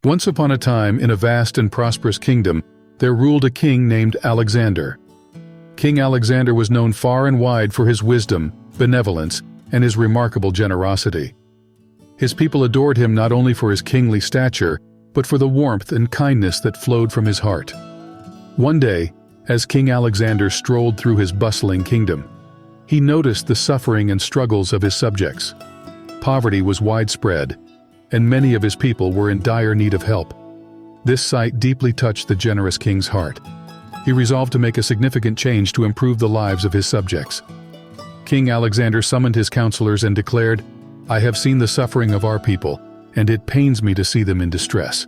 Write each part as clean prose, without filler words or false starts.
Once upon a time, in a vast and prosperous kingdom, there ruled a king named Alexander. King Alexander was known far and wide for his wisdom, benevolence, and his remarkable generosity. His people adored him not only for his kingly stature, but for the warmth and kindness that flowed from his heart. One day, as King Alexander strolled through his bustling kingdom, he noticed the suffering and struggles of his subjects. Poverty was widespread, and many of his people were in dire need of help. This sight deeply touched the generous king's heart. He resolved to make a significant change to improve the lives of his subjects. King Alexander summoned his counselors and declared, "I have seen the suffering of our people, and it pains me to see them in distress.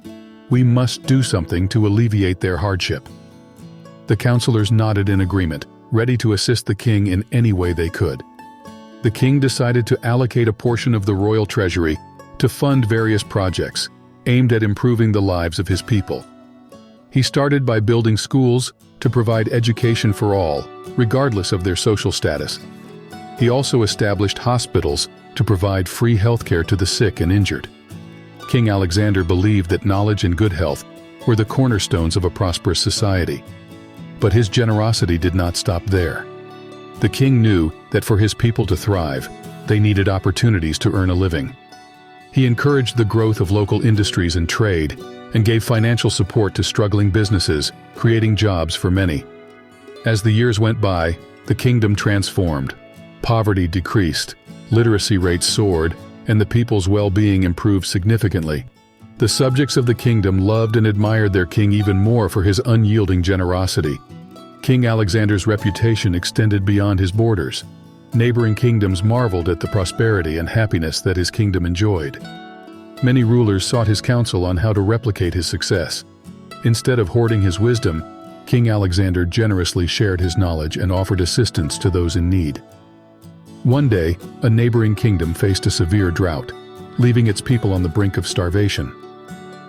We must do something to alleviate their hardship." The counselors nodded in agreement, ready to assist the king in any way they could. The king decided to allocate a portion of the royal treasury to fund various projects aimed at improving the lives of his people. He started by building schools to provide education for all, regardless of their social status. He also established hospitals to provide free healthcare to the sick and injured. King Alexander believed that knowledge and good health were the cornerstones of a prosperous society. But his generosity did not stop there. The king knew that for his people to thrive, they needed opportunities to earn a living. He encouraged the growth of local industries and trade, and gave financial support to struggling businesses, creating jobs for many. As the years went by, the kingdom transformed. Poverty decreased, literacy rates soared, and the people's well-being improved significantly. The subjects of the kingdom loved and admired their king even more for his unyielding generosity. King Alexander's reputation extended beyond his borders. Neighboring kingdoms marveled at the prosperity and happiness that his kingdom enjoyed. Many rulers sought his counsel on how to replicate his success. Instead of hoarding his wisdom, King Alexander generously shared his knowledge and offered assistance to those in need. One day, a neighboring kingdom faced a severe drought, leaving its people on the brink of starvation.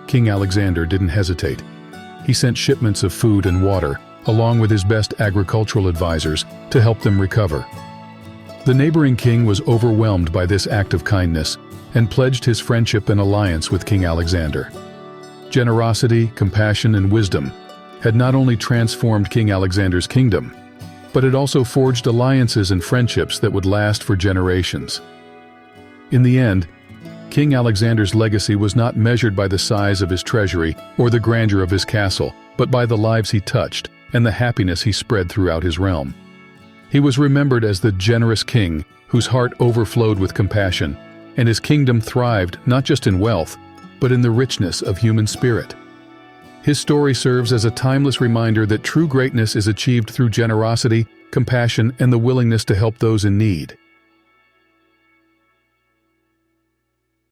King Alexander didn't hesitate. He sent shipments of food and water, along with his best agricultural advisors, to help them recover. The neighboring king was overwhelmed by this act of kindness and pledged his friendship and alliance with King Alexander. Generosity, compassion, and wisdom had not only transformed King Alexander's kingdom, but it also forged alliances and friendships that would last for generations. In the end, King Alexander's legacy was not measured by the size of his treasury or the grandeur of his castle, but by the lives he touched and the happiness he spread throughout his realm. He was remembered as the generous king whose heart overflowed with compassion, and his kingdom thrived not just in wealth, but in the richness of human spirit. His story serves as a timeless reminder that true greatness is achieved through generosity, compassion, and the willingness to help those in need.